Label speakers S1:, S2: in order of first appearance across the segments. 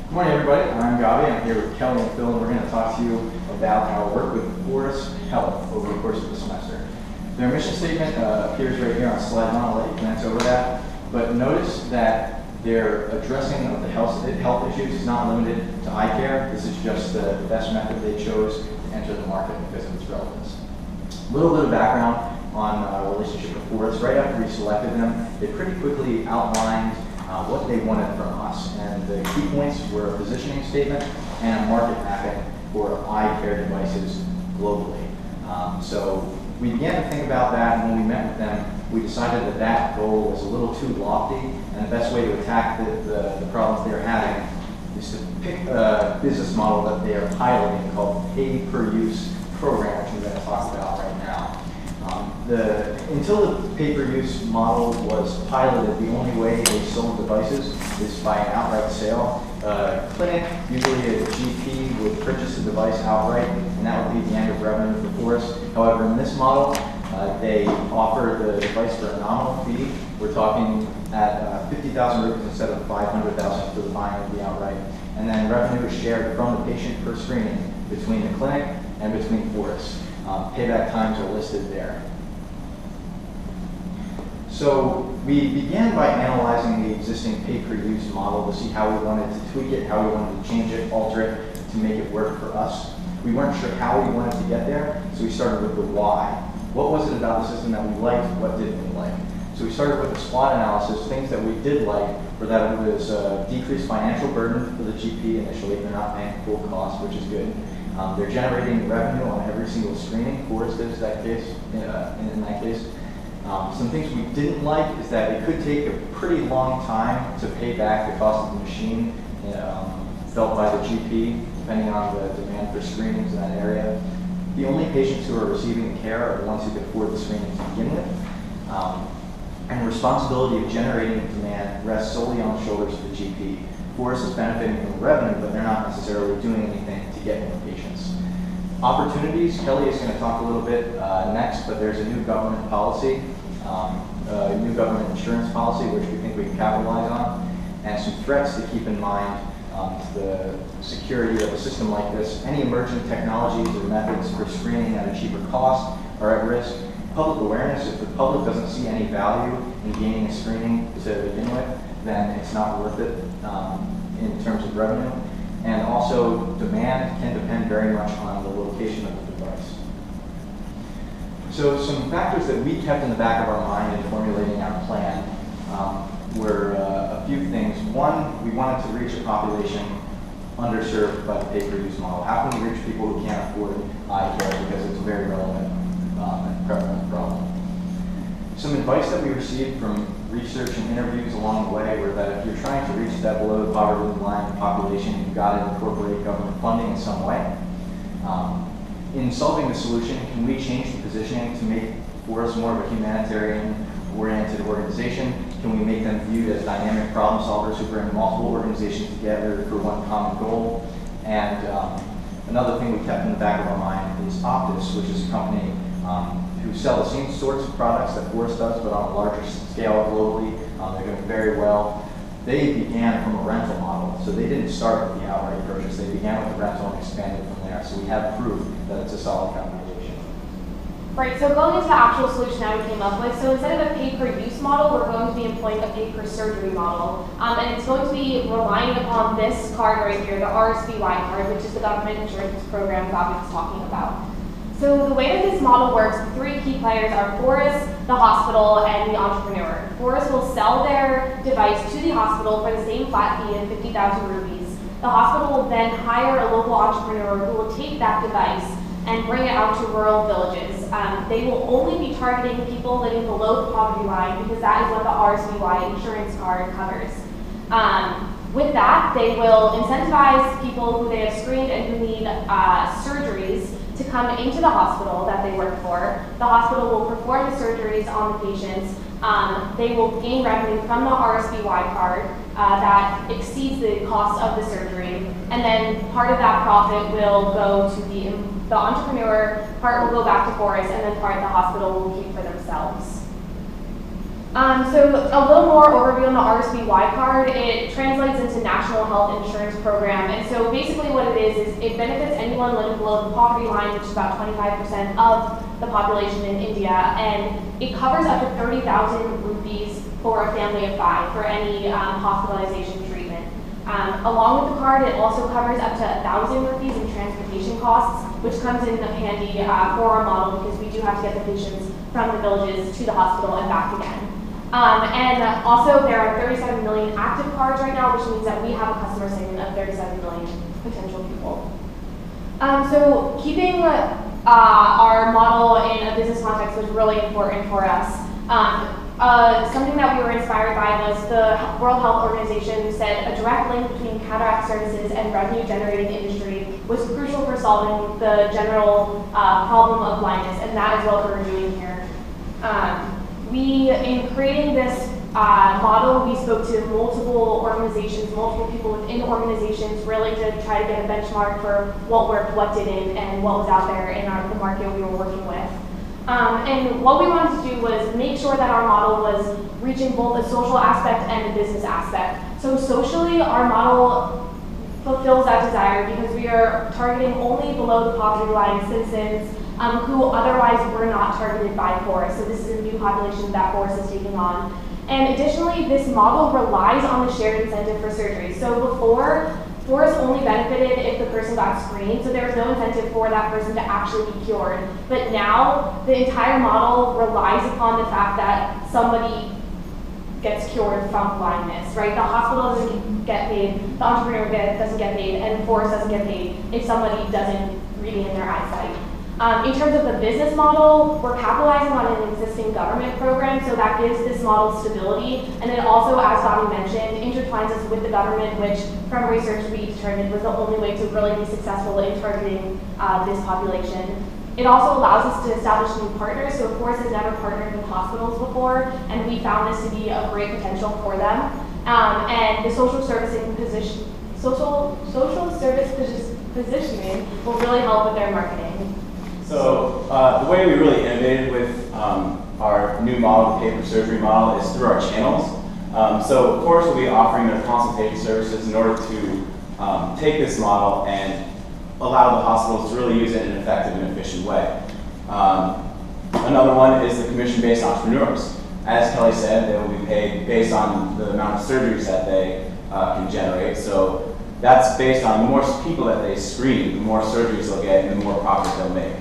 S1: Good morning, everybody. I'm Gabi. I'm here with Kelly and Phil, and we're going to talk to you about our work with Forus Health over the course of the semester. Their mission statement appears right here on slide 1. I'll let you glance over that. But notice that their addressing of the health issues is not limited to eye care. This is just the best method they chose to enter the market because of its relevance. A little bit of background on our relationship with Forus. Right after we selected them, they pretty quickly outlined what they wanted from us. And the key points were a positioning statement and a market mapping for eye care devices globally. So we began to think about that, and when we met with them, we decided that that goal was a little too lofty, and the best way to attack the problems they're having is to pick a business model that they are piloting called pay-per-use program, which we're going to talk about right now. Until the pay-per-use model was piloted, the only way they sold devices is by an outright sale. A clinic, usually a GP, would purchase the device outright, and that would be the end of revenue for Forus. However, in this model, they offer the device for a nominal fee. We're talking at 50,000 rupees instead of 500,000 for the buying of the outright. And then revenue is shared from the patient per screening between the clinic and between Forus. Payback times are listed there. So we began by analyzing the existing pay-per-use model to see how we wanted to tweak it, how we wanted to change it, alter it to make it work for us. We weren't sure how we wanted to get there, so we started with the why. What was it about the system that we liked? What didn't we like? So we started with a SWOT analysis. Things that we did like were that it was a decreased financial burden for the GP initially. They're not paying full cost, which is good. They're generating revenue on every single screening. Forus is that case, in that case. Some things we didn't like is that it could take a pretty long time to pay back the cost of the machine felt by the GP, depending on the demand for screenings in that area. The only patients who are receiving the care are the ones who can afford the screening to begin with. And the responsibility of generating demand rests solely on the shoulders of the GP. Forus is benefiting from the revenue, but they're not necessarily doing anything to get more patients. Opportunities, Kelly is going to talk a little bit next, but there's a new government policy, a new government insurance policy, which we think we can capitalize on, and some threats to keep in mind to the security of a system like this. Any emerging technologies or methods for screening at a cheaper cost are at risk. Public awareness, if the public doesn't see any value in gaining a screening to begin with, then it's not worth it in terms of revenue. And also, demand can depend very much on the location of the device. So some factors that we kept in the back of our mind in formulating our plan were a few things. One, we wanted to reach a population underserved by the pay-per-use model. How can we reach people who can't afford eye care, because it's a very relevant and prevalent problem. Some advice that we received from research and interviews along the way were that if you're trying to reach that below the poverty line population, you've got to incorporate government funding in some way. In solving the solution, can we change the positioning to make Forus more of a humanitarian-oriented organization? Can we make them viewed as dynamic problem solvers who bring multiple organizations together for one common goal? And another thing we kept in the back of our mind is Optus, which is a company who sell the same sorts of products that Forus does, but on a larger scale globally. They're doing very well. They began from a rental model, so they didn't start with the outright purchase. They began with the rental and expanded from there. So we have proof that it's a solid foundation.
S2: Right, so going into the actual solution that we came up with, so instead of a pay-per-use model, we're going to be employing a pay-per-surgery model. And it's going to be relying upon this card right here, the RSVY card, which is the government insurance program Gabi was talking about. So the way that this model works, the three key players are Forus, the hospital, and the entrepreneur. Forus will sell their device to the hospital for the same flat fee of 50,000 rupees. The hospital will then hire a local entrepreneur who will take that device and bring it out to rural villages. They will only be targeting people living below the poverty line because that is what the RSVY insurance card covers. With that, they will incentivize people who they have screened and who need surgeries to come into the hospital that they work for. The hospital will perform the surgeries on the patients. They will gain revenue from the RSVY card that exceeds the cost of the surgery. And then part of that profit will go to the entrepreneur, part will go back to Forus, and then part the hospital will keep for themselves. So a little more overview on the RSBY card. It translates into National Health Insurance Program. And so basically what it is it benefits anyone living below the poverty line, which is about 25% of the population in India. And it covers up to 30,000 rupees for a family of 5 for any hospitalization treatment. Along with the card, it also covers up to 1,000 rupees in transportation costs, which comes in handy for our model because we do have to get the patients from the villages to the hospital and back again. And also there are 37 million active cards right now, which means that we have a customer segment of 37 million potential people. So keeping our model in a business context was really important for us. Something that we were inspired by was the World Health Organization said a direct link between cataract services and revenue generating industry was crucial for solving the general problem of blindness, and that is what we're doing here. In creating this model, we spoke to multiple organizations, multiple people within organizations, really to try to get a benchmark for what did in and what was out there in the market we were working with. And what we wanted to do was make sure that our model was reaching both a social aspect and a business aspect. So socially, our model fulfills that desire because we are targeting only below the poverty line citizens who otherwise were not targeted by Forus. So this is a new population that Forus is taking on. And additionally, this model relies on the shared incentive for surgery. So before, Forus only benefited if the person got screened, so there was no incentive for that person to actually be cured. But now, the entire model relies upon the fact that somebody gets cured from blindness, right? The hospital doesn't get paid, the entrepreneur doesn't get paid, and Forus doesn't get paid if somebody doesn't regain their eyesight. In terms of the business model, we're capitalizing on an existing government program, so that gives this model stability. And it also, as Donnie mentioned, intertwines us with the government, which from research we determined was the only way to really be successful in targeting this population. It also allows us to establish new partners, so Forus has never partnered with hospitals before, and we found this to be a great potential for them. And the social service positioning will really help with their marketing.
S3: So the way we really innovated with our new model, the pay-per-surgery model, is through our channels. So Forus will be offering their consultation services in order to take this model and allow the hospitals to really use it in an effective and efficient way. Another one is the commission-based entrepreneurs. As Kelly said, they will be paid based on the amount of surgeries that they can generate. So that's based on the more people that they screen, the more surgeries they'll get and the more profit they'll make.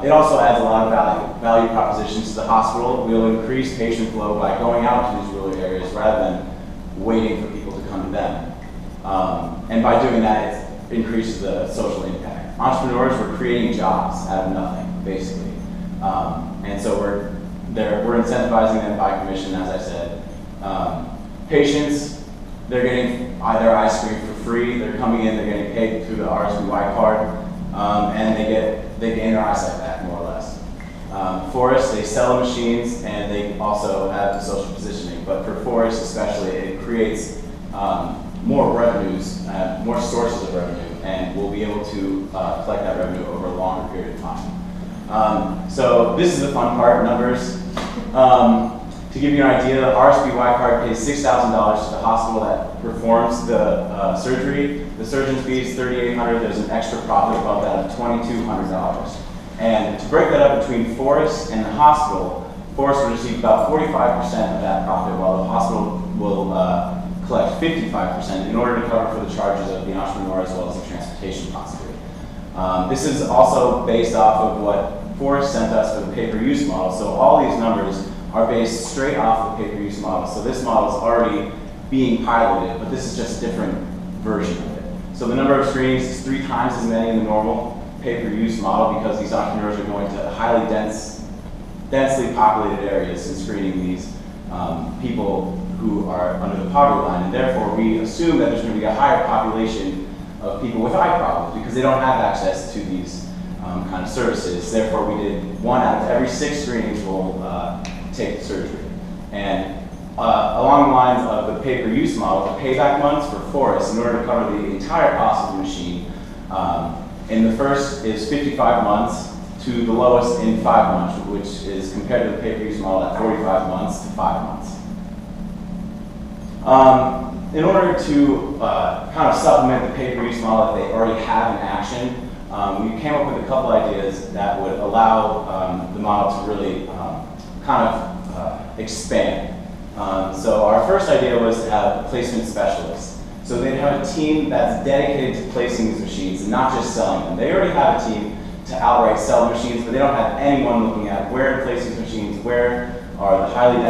S3: It also adds a lot of value propositions to the hospital. We'll increase patient flow by going out to these rural areas rather than waiting for people to come to them. And by doing that, it increases the social impact. Entrepreneurs, we're creating jobs out of nothing, basically. And so we're incentivizing them by commission, as I said. Patients, they're getting their eye screened for free. They're coming in, they're getting paid through the RSBY card, and they gain their eyesight back, more or less. Forus, they sell the machines, and they also have the social positioning. But for Forus especially, it creates more revenues, more sources of revenue, and we'll be able to collect that revenue over a longer period of time. So this is the fun part, numbers. To give you an idea, the RSBY card pays $6,000 to the hospital that performs the surgery. The surgeon's fee is $3,800. There's an extra profit above that of $2,200. And to break that up between Forus and the hospital, Forus will receive about 45% of that profit, while the hospital will collect 55% in order to cover for the charges of the entrepreneur as well as the transportation possibly. This is also based off of what Forus sent us for the pay-per-use model. So all these numbers are based straight off the pay-per-use model. So this model is already being piloted, but this is just a different version of it. So the number of screenings is 3 times as many in the normal pay-per-use model because these entrepreneurs are going to highly densely populated areas and screening these people who are under the poverty line. And therefore, we assume that there's going to be a higher population of people with eye problems because they don't have access to these kind of services. Therefore, we did 1 out of every 6 screenings will take the surgery. And along the lines of the pay-per-use model, the payback months for Forus, in order to cover the entire cost of the machine, in the first is 55 months to to the lowest in 5 months, which is compared to the pay-per-use model at 45 months to 5 months. In order to kind of supplement the pay-per-use model that they already have in action, we came up with a couple ideas that would allow the model to really expand. So our first idea was to have a placement specialist. So they'd have a team that's dedicated to placing these machines and not just selling them. They already have a team to outright sell the machines, but they don't have anyone looking at where to place these machines, where are the highly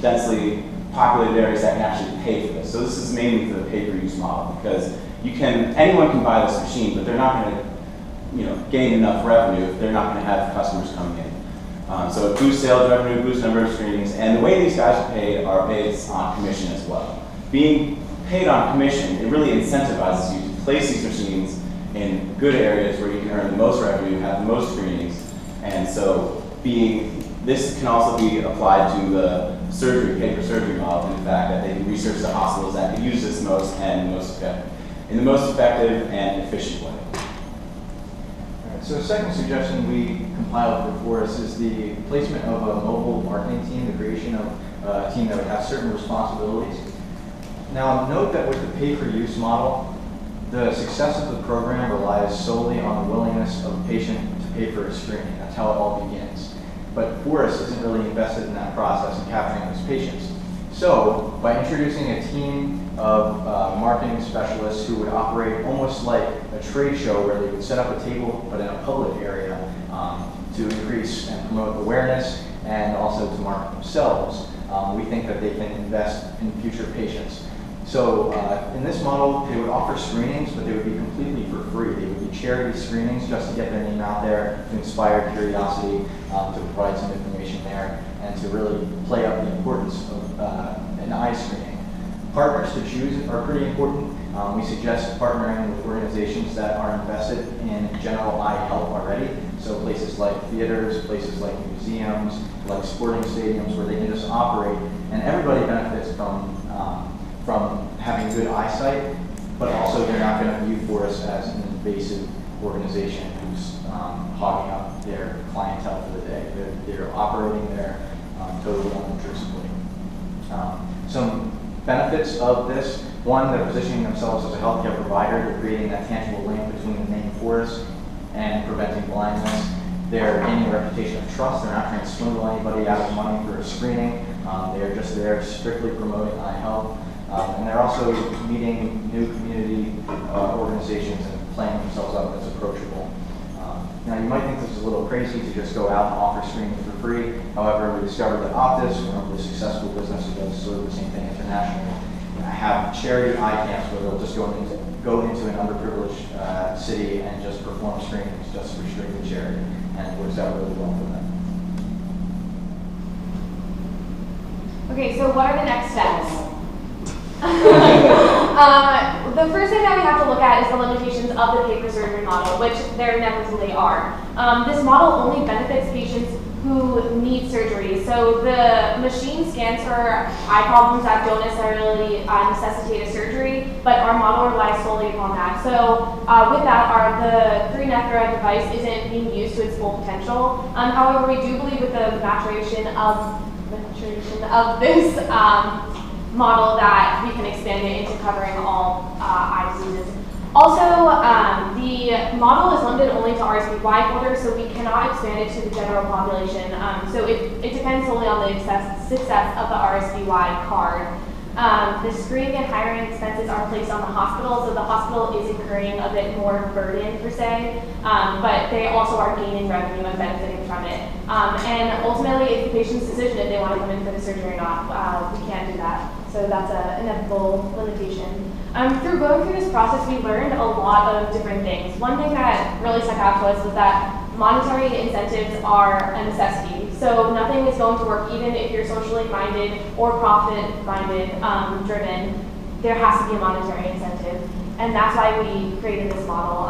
S3: densely populated areas that can actually pay for this. So this is mainly for the pay-per-use model, because anyone can buy this machine, but they're not going to gain enough revenue if they're not going to have customers coming in. So it boosts sales revenue, boosts number of screenings, and the way these guys are paid on commission as well. Being paid on commission, it really incentivizes you to place these machines in good areas where you can earn the most revenue, have the most screenings, and so this can also be applied to the pay-per-surgery model, in the fact that they can research the hospitals that can use this most and in the most effective and efficient way.
S1: So the second suggestion we compiled for Forus is the placement of a mobile marketing team, the creation of a team that would have certain responsibilities. Now note that with the pay-per-use model, the success of the program relies solely on the willingness of the patient to pay for a screening. That's how it all begins. But Forus isn't really invested in that process and capturing those patients. So by introducing a team of marketing specialists who would operate almost like a trade show where they would set up a table but in a public area to increase and promote awareness and also to market themselves, we think that they can invest in future patients. So in this model, they would offer screenings, but they would be completely for free. They would be charity screenings just to get their name out there, to inspire curiosity, to provide some information there, and to really play up the importance of an eye screening. Partners to choose are pretty important. We suggest partnering with organizations that are invested in general eye health already. So places like theaters, places like museums, like sporting stadiums where they can just operate, and everybody benefits from having good eyesight, but also they're not going to view Forus as an invasive organization who's hogging up their clientele for the day. They're operating there totally unobtrusively. Some benefits of this: one, they're positioning themselves as a healthcare provider. They're creating that tangible link between the name Forus and preventing blindness. They're gaining a reputation of trust. They're not trying to swindle anybody out of money for a screening. They're just there strictly promoting eye health. And they're also meeting new community organizations and playing themselves up as approachable. Now you might think this is a little crazy to just go out and offer screening for free. However, we discovered that Optus, one of the successful businesses that does sort of the same thing internationally, have charity eye camps where they'll just go into an underprivileged city and just perform screenings just for strictly charity, and it works out really well for them.
S2: Okay, so what are the next steps? The first thing that we have to look at is the limitations of the pay-per-surgery model, which there inevitably are. This model only benefits patients who need surgery. So the machine scans for eye problems that don't necessarily necessitate a surgery, but our model relies solely upon that. So with that, the 3-Necra device isn't being used to its full potential. However, we do believe with the maturation of this model that we can expand it into covering all eye diseases. Also, the model is limited only to RSV-Y holders, so we cannot expand it to the general population. So it depends solely on the success of the RSV-Y card. The screening and hiring expenses are placed on the hospital, so the hospital is incurring a bit more burden per se, but they also are gaining revenue and benefiting from it. And ultimately, it's the patient's decision if they want to come in for the surgery or not. We can't do that. So that's an inevitable limitation. Through going through this process, we learned a lot of different things. One thing that really stuck out to us was that monetary incentives are a necessity. So nothing is going to work, even if you're socially minded or profit-minded driven. There has to be a monetary incentive. And that's why we created this model.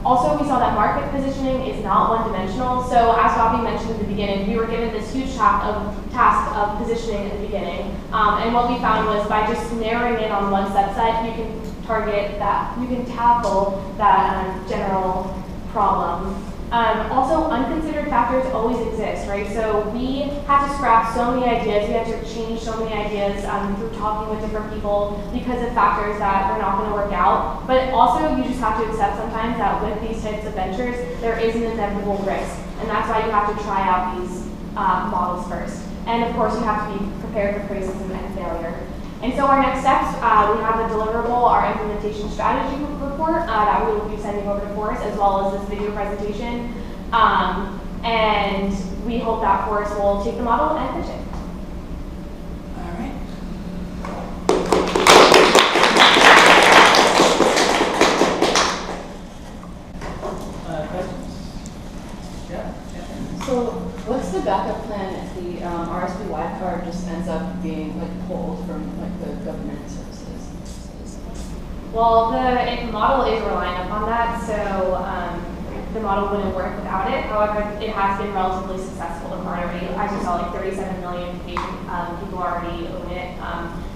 S2: Also, we saw that market positioning is not one-dimensional. So as Bobby mentioned at the beginning, we were given this huge task of positioning at the beginning. And what we found was by just narrowing in on one subset, you can target that, you can tackle that general problem. Also, unconsidered factors always exist, right? So we have to scrap so many ideas, we have to change so many ideas through talking with different people because of factors that are not going to work out. But also, you just have to accept sometimes that with these types of ventures, there is an inevitable risk. And that's why you have to try out these models first. And of course, you have to be prepared for criticism and failure. And so our next steps, we have the deliverable, our implementation strategy report that we will be sending over to Forus, as well as this video presentation. And we hope that Forus will take the model and pitch it.
S4: All right. Questions? Yeah.
S5: So what's the backup plan if the RSP wide card just ends up being like pulled from like the government services?
S2: Well, the model is relying upon that, so the model wouldn't work without it. However, it has been relatively successful. The card already, I just saw like 37 million people already own it,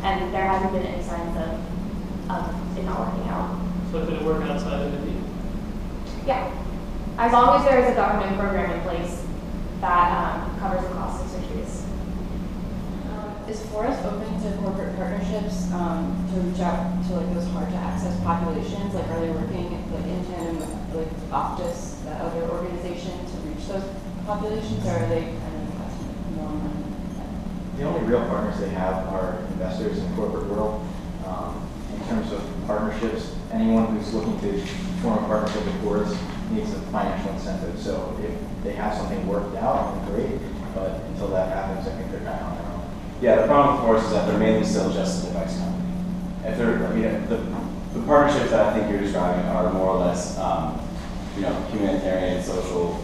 S2: and there hasn't been any signs of it not working out.
S4: So could it work outside of India?
S2: Yeah, as long as there is a government program in place that covers the cost of surgeries.
S5: Is Forus open to corporate partnerships to reach out to like those hard to access populations? Like, are they working like in tandem with like Optus, that other organization, to reach those populations, or are they kind of more money?
S1: The only real partners they have are investors in the corporate world. In terms of partnerships, anyone who's looking to form a partnership with Forus needs a financial incentive. So if they have something worked out, then great. But until that happens, I think they're kind of on their own.
S3: Yeah, the problem with Forus is that they're mainly still just a device company. If they're, I mean, the partnerships that I think you're describing are more or less, humanitarian, social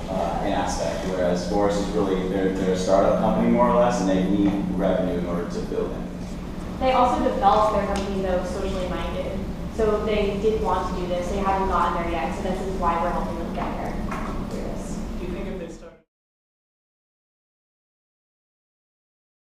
S3: in aspect, whereas Forus is really, they're a startup company more or less, and they need revenue in order to build it.
S2: They also developed their company though socially minded, so they did want to do this. They haven't gotten there yet, so this is why we're helping them get there.